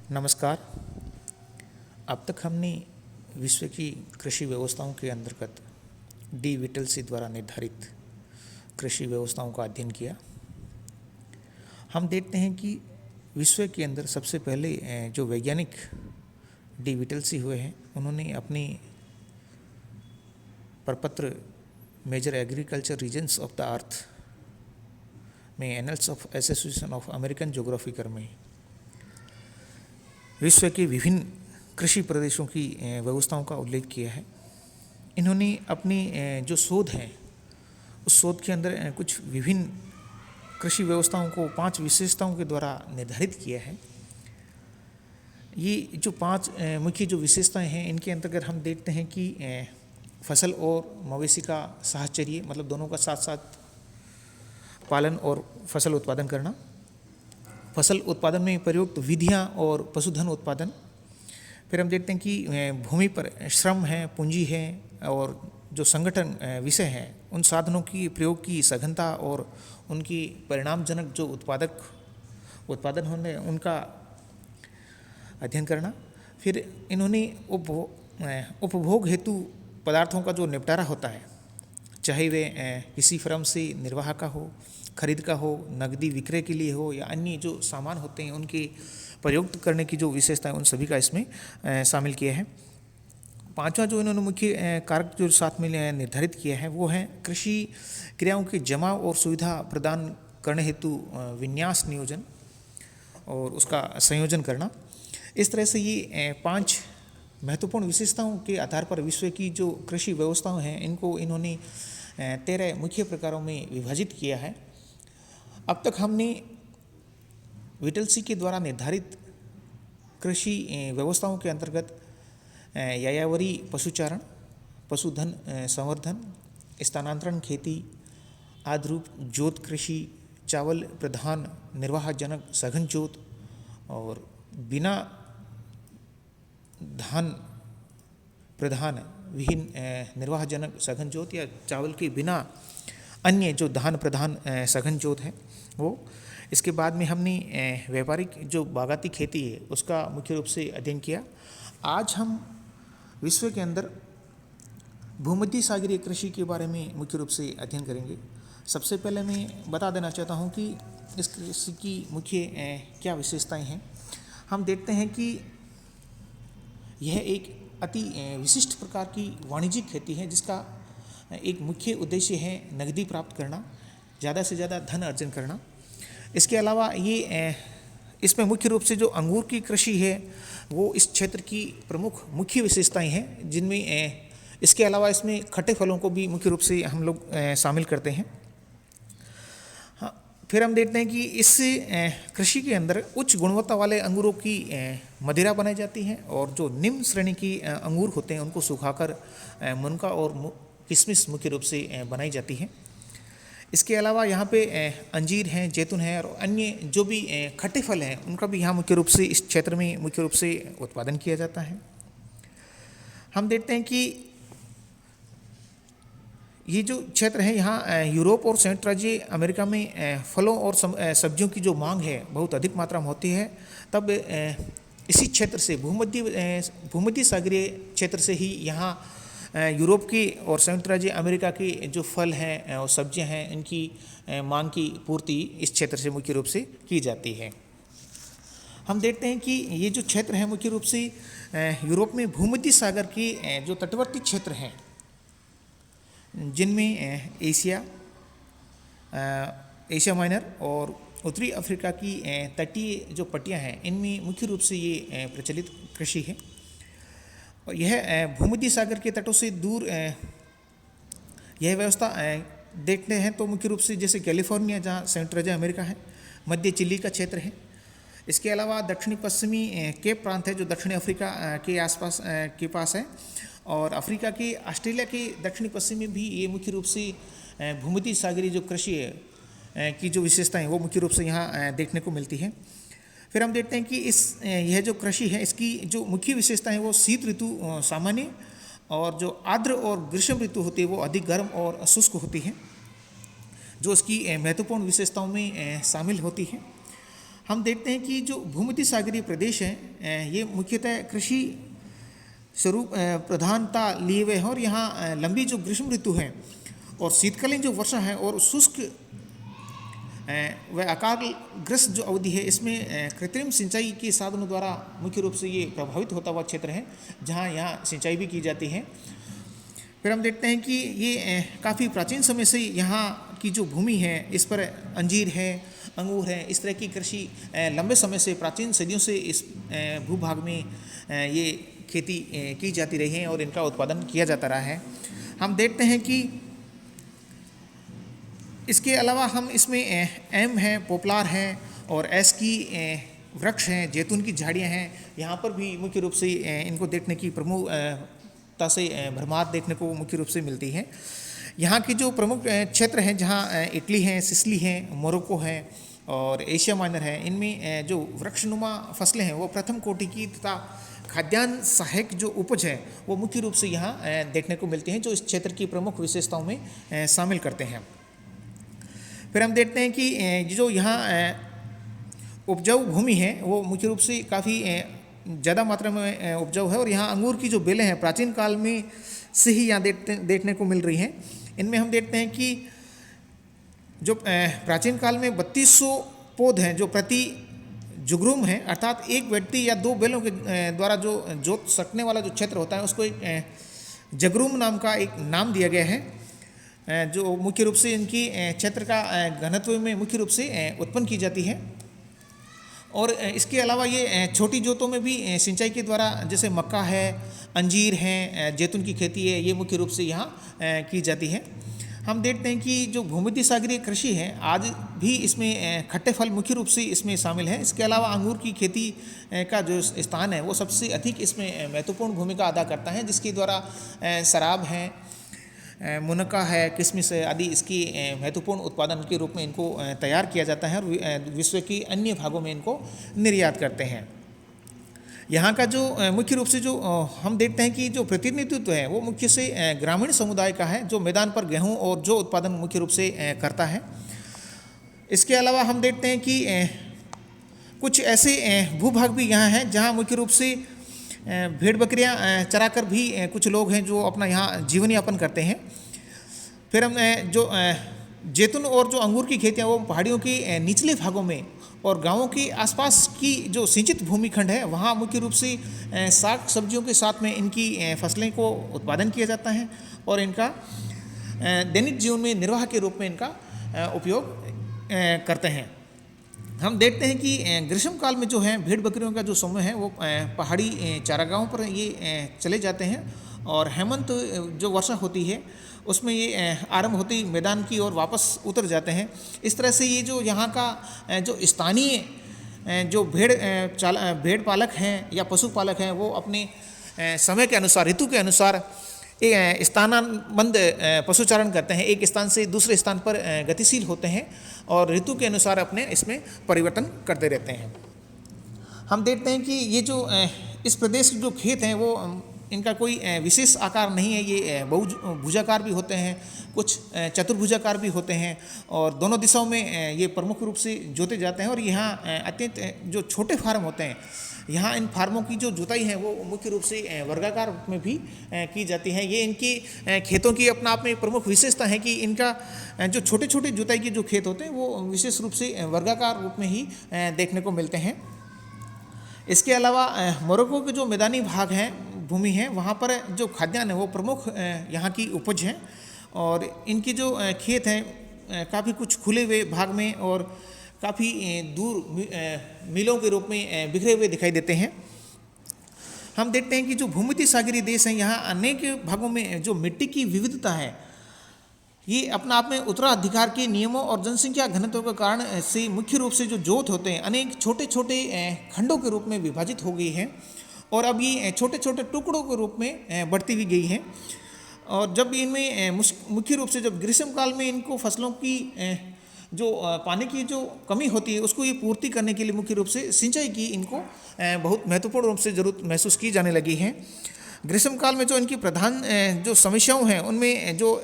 नमस्कार। अब तक हमने विश्व की कृषि व्यवस्थाओं के अंतर्गत डी विटलसी द्वारा निर्धारित कृषि व्यवस्थाओं का अध्ययन किया। हम देखते हैं कि विश्व के अंदर सबसे पहले जो वैज्ञानिक डी विटलसी हुए हैं, उन्होंने अपनी प्रपत्र major agriculture regions of the earth में annals of association of American geographers में विश्व के विभिन्न कृषि प्रदेशों की व्यवस्थाओं का उल्लेख किया है। इन्होंने अपनी जो शोध है उस शोध के अंदर कुछ विभिन्न कृषि व्यवस्थाओं को 5 विशेषताओं के द्वारा निर्धारित किया है। ये जो 5 मुख्य जो विशेषताएं हैं, इनके अंतर्गत हम देखते हैं कि फसल और मवेशी का साहचर्य, मतलब दोनों का साथ साथ पालन और फसल उत्पादन करना, फसल उत्पादन में प्रयुक्त विधियां और पशुधन उत्पादन। फिर हम देखते हैं कि भूमि पर श्रम है, पूंजी है और जो संगठन विषय है, उन साधनों की प्रयोग की सघनता और उनकी परिणामजनक जो उत्पादन होने उनका अध्ययन करना। फिर इन्होंने उपभोग हेतु पदार्थों का जो निपटारा होता है, चाहे वे किसी फर्म से निर्वाह का हो, खरीद का हो, नकदी विक्रय के लिए हो या अन्य जो सामान होते हैं उनके प्रयुक्त करने की जो विशेषता है, उन सभी का इसमें शामिल किया है। 5वां जो इन्होंने मुख्य कारक जो साथ में निर्धारित किया है वो है कृषि क्रियाओं के जमाव और सुविधा प्रदान करने हेतु विन्यास नियोजन और उसका संयोजन करना। इस तरह से ये 5 महत्वपूर्ण विशेषताओं के आधार पर विश्व की जो कृषि व्यवस्थाएं हैं, इनको इन्होंने 13 मुख्य प्रकारों में विभाजित किया है। अब तक हमने विटलसी के द्वारा निर्धारित कृषि व्यवस्थाओं के अंतर्गत यायावरी पशुचारण, पशुधन संवर्धन, स्थानांतरण खेती, आद्रूप जोत कृषि, चावल प्रधान निर्वाहजनक सघन जोत और बिना धान प्रधान विहीन निर्वाहजनक सघन जोत या चावल के बिना अन्य जो धान प्रधान सघन जोत है वो। इसके बाद में हमने व्यापारिक जो बागाती खेती है उसका मुख्य रूप से अध्ययन किया। आज हम विश्व के अंदर भूमध्य सागरीय कृषि के बारे में मुख्य रूप से अध्ययन करेंगे। सबसे पहले मैं बता देना चाहता हूँ कि इस कृषि की मुख्य क्या विशेषताएं हैं। हम देखते हैं कि यह एक अति विशिष्ट प्रकार की वाणिज्यिक खेती है, जिसका एक मुख्य उद्देश्य है नकदी प्राप्त करना, ज़्यादा से ज़्यादा धन अर्जन करना। इसके अलावा ये इसमें मुख्य रूप से जो अंगूर की कृषि है वो इस क्षेत्र की प्रमुख मुख्य विशेषताएं हैं, जिनमें इसके अलावा इसमें खट्टे फलों को भी मुख्य रूप से हम लोग शामिल करते हैं। हाँ, फिर हम देखते हैं कि इस कृषि के अंदर उच्च गुणवत्ता वाले अंगूरों की मदिरा बनाई जाती है और जो निम्न श्रेणी की अंगूर होते हैं उनको सुखाकर मुनका और किशमिश मुख्य रूप से बनाई जाती है। इसके अलावा यहाँ पे अंजीर हैं, जैतून है और अन्य जो भी खट्टे फल हैं उनका भी यहाँ मुख्य रूप से इस क्षेत्र में मुख्य रूप से उत्पादन किया जाता है। हम देखते हैं कि ये जो क्षेत्र है यहाँ यूरोप और संयुक्त राज्य अमेरिका में फलों और सब्जियों की जो मांग है बहुत अधिक मात्रा में होती है। तब इसी क्षेत्र से भूमध्य सागरीय क्षेत्र से ही यहाँ यूरोप की और संयुक्त राज्य अमेरिका की जो फल हैं और सब्जियां हैं, इनकी मांग की पूर्ति इस क्षेत्र से मुख्य रूप से की जाती है। हम देखते हैं कि ये जो क्षेत्र है मुख्य रूप से यूरोप में भूमध्य सागर के जो तटवर्ती क्षेत्र हैं, जिनमें एशिया माइनर और उत्तरी अफ्रीका की तटीय जो पट्टियां हैं, इनमें मुख्य रूप से ये प्रचलित कृषि है। और यह भूमध्य सागर के तटों से दूर यह व्यवस्था देखते हैं तो मुख्य रूप से जैसे कैलिफोर्निया, जहाँ संयुक्त राज्य अमेरिका है, मध्य चिली का क्षेत्र है। इसके अलावा दक्षिणी पश्चिमी केप प्रांत है जो दक्षिणी अफ्रीका के आसपास के पास है, और अफ्रीका के ऑस्ट्रेलिया के दक्षिणी पश्चिम में भी ये मुख्य रूप से भूमध्य सागरीय जो कृषि है की जो विशेषताएं वो मुख्य रूप से यहाँ देखने को मिलती है। फिर हम देखते हैं कि यह जो कृषि है इसकी जो मुख्य विशेषता है वो शीत ऋतु सामान्य और जो आर्द्र और ग्रीष्म ऋतु होती है वो अधिक गर्म और शुष्क होती है, जो इसकी महत्वपूर्ण विशेषताओं में शामिल होती है। हम देखते हैं कि जो भूमध्य सागरीय प्रदेश हैं ये मुख्यतः कृषि स्वरूप प्रधानता लिए हुए हैं और यहाँ लंबी जो ग्रीष्म ऋतु है और शीतकालीन जो वर्षा है और शुष्क व अकालग्रस्त जो अवधि है इसमें कृत्रिम सिंचाई के साधनों द्वारा मुख्य रूप से ये प्रभावित होता हुआ क्षेत्र है जहाँ यहाँ सिंचाई भी की जाती है। फिर हम देखते हैं कि ये काफ़ी प्राचीन समय से यहाँ की जो भूमि है इस पर अंजीर है, अंगूर है, इस तरह की कृषि लंबे समय से प्राचीन सदियों से इस भूभाग में ये खेती की जाती रही है और इनका उत्पादन किया जाता रहा है। हम देखते हैं कि इसके अलावा हम इसमें एम है, पोपलार है और एस की वृक्ष हैं, जैतून की झाड़ियाँ हैं, यहाँ पर भी मुख्य रूप से इनको देखने की प्रमुखता से भरमार देखने को मुख्य रूप से मिलती है। यहाँ की जो प्रमुख क्षेत्र हैं जहाँ इटली है, सिसिली है, मोरक्को है और एशिया माइनर है, इनमें जो वृक्षनुमा फसलें हैं वो प्रथम कोटि की तथा खाद्यान्न सहायक जो उपज है वो मुख्य रूप से यहाँ देखने को मिलती हैं, जो इस क्षेत्र की प्रमुख विशेषताओं में शामिल करते हैं। फिर हम देखते हैं कि जो यहाँ उपजाऊ भूमि है वो मुख्य रूप से काफ़ी ज़्यादा मात्रा में उपजाऊ है और यहाँ अंगूर की जो बेलें हैं प्राचीन काल में से ही यहाँ देखने को मिल रही हैं। इनमें हम देखते हैं कि जो प्राचीन काल में 3200 पौध हैं जो प्रति जुगरूम है, अर्थात एक व्यक्ति या दो बैलों के द्वारा जो जोत सकने वाला जो क्षेत्र होता है उसको एक जगरूम नाम का एक नाम दिया गया है, जो मुख्य रूप से इनकी क्षेत्र का घनत्व में मुख्य रूप से उत्पन्न की जाती है। और इसके अलावा ये छोटी जोतों में भी सिंचाई के द्वारा जैसे मक्का है, अंजीर है, जैतून की खेती है, ये मुख्य रूप से यहाँ की जाती है। हम देखते हैं कि जो भूमध्य सागरीय कृषि है आज भी इसमें खट्टे फल मुख्य रूप से इसमें शामिल है। इसके अलावा अंगूर की खेती का जो स्थान है वो सबसे अधिक इसमें महत्वपूर्ण भूमिका अदा करता है, जिसके द्वारा शराब है, मुनक्का है, किशमिश है आदि इसकी महत्वपूर्ण उत्पादन के रूप में इनको तैयार किया जाता है और विश्व के अन्य भागों में इनको निर्यात करते हैं। यहाँ का जो मुख्य रूप से जो हम देखते हैं कि जो प्रतिनिधित्व है वो मुख्य से ग्रामीण समुदाय का है, जो मैदान पर गेहूँ और जो उत्पादन मुख्य रूप से करता है। इसके अलावा हम देखते हैं कि कुछ ऐसे भूभाग भी यहाँ हैं जहाँ मुख्य रूप से भेड़ बकरियां चराकर भी कुछ लोग हैं जो अपना यहाँ जीवन यापन करते हैं। फिर हम जो जैतून और जो अंगूर की खेतियाँ वो पहाड़ियों के निचले भागों में और गांवों के आसपास की जो सिंचित भूमिखंड है वहाँ मुख्य रूप से साग सब्जियों के साथ में इनकी फसलें को उत्पादन किया जाता है और इनका दैनिक जीवन में निर्वाह के रूप में इनका उपयोग करते हैं। हम देखते हैं कि ग्रीष्म काल में जो है भेड़ बकरियों का जो समूह है वो पहाड़ी चारागाहों पर ये चले जाते हैं और हेमंत जो वर्षा होती है उसमें ये आरंभ होते ही मैदान की ओर वापस उतर जाते हैं। इस तरह से ये जो यहाँ का जो स्थानीय जो भेड़ पालक हैं या पशुपालक हैं वो अपने समय के अनुसार, ऋतु के अनुसार स्थानाबंद पशुचारण करते हैं, एक स्थान से दूसरे स्थान पर गतिशील होते हैं और ऋतु के अनुसार अपने इसमें परिवर्तन करते रहते हैं। हम देखते हैं कि ये जो इस प्रदेश के जो खेत हैं वो इनका कोई विशेष आकार नहीं है, ये बहुभुजाकार भी होते हैं, कुछ चतुर्भुजाकार भी होते हैं और दोनों दिशाओं में ये प्रमुख रूप से जोते जाते हैं। और यहाँ अत्यंत जो छोटे फार्म होते हैं यहाँ इन फार्मों की जो जुताई है वो मुख्य रूप से वर्गाकार रूप में भी की जाती है। ये इनकी खेतों की अपना आप में प्रमुख विशेषता है कि इनका जो छोटे छोटे जुताई के जो खेत होते हैं वो विशेष रूप से वर्गाकार रूप में ही देखने को मिलते हैं। इसके अलावा मोरक्को के जो मैदानी भाग हैं, भूमि है, वहाँ पर जो खाद्यान्न है वो प्रमुख यहाँ की उपज है और इनकी जो खेत हैं काफ़ी कुछ खुले हुए भाग में और काफ़ी दूर मिलों के रूप में बिखरे हुए दिखाई देते हैं। हम देखते हैं कि जो भूमध्य सागरीय देश हैं यहाँ अनेक भागों में जो मिट्टी की विविधता है ये अपना आप में उत्तराधिकार के नियमों और जनसंख्या घनत्व के कारण से मुख्य रूप से जो जोत होते हैं अनेक छोटे छोटे खंडों के रूप में विभाजित हो गई है और अब ये छोटे छोटे टुकड़ों के रूप में बढ़ती भी गई है। और जब इनमें मुख्य रूप से जब ग्रीष्म काल में इनको फसलों की जो पानी की जो कमी होती है उसको ये पूर्ति करने के लिए मुख्य रूप से सिंचाई की इनको बहुत महत्वपूर्ण रूप से ज़रूरत महसूस की जाने लगी है। ग्रीष्म काल में जो इनकी प्रधान जो समस्याओं हैं उनमें जो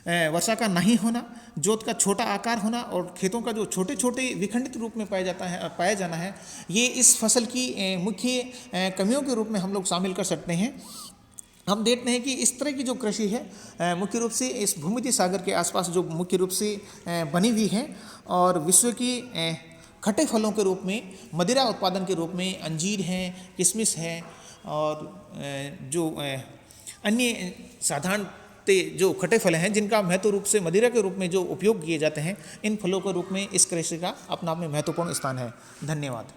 वर्षा का नहीं होना, जोत का छोटा आकार होना और खेतों का जो छोटे छोटे विखंडित रूप में पाया जाना है, ये इस फसल की मुख्य कमियों के रूप में हम लोग शामिल कर सकते हैं। हम देखते हैं कि इस तरह की जो कृषि है मुख्य रूप से इस भूमध्य सागर के आसपास जो मुख्य रूप से बनी हुई है और विश्व की खट्टे फलों के रूप में, मदिरा उत्पादन के रूप में अंजीर हैं, किशमिश है और जो अन्य साधारण जो खट्टे फल हैं जिनका महत्व रूप से मदिरा के रूप में जो उपयोग किए जाते हैं, इन फलों के रूप में इस कृषि का अपना में महत्वपूर्ण स्थान है। धन्यवाद।